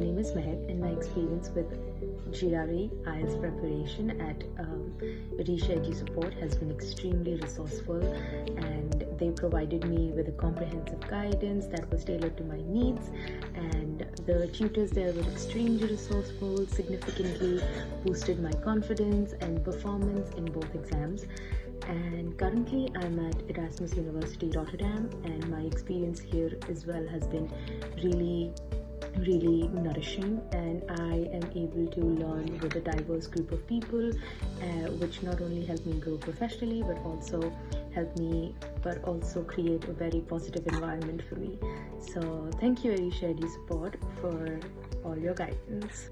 name is Mehak, and my experience with GRE IELTS preparation at Erisha Edusupport has been extremely resourceful, and they provided me with a comprehensive guidance that was tailored to my needs, and the tutors there were extremely resourceful, significantly boosted my confidence and performance in both exams. And currently I'm at Erasmus University Rotterdam, and my experience here as well has been really nourishing, and I am able to learn with a diverse group of people, which not only help me grow professionally but also create a very positive environment for me. So thank you, Erisha Edusupport, for all your guidance.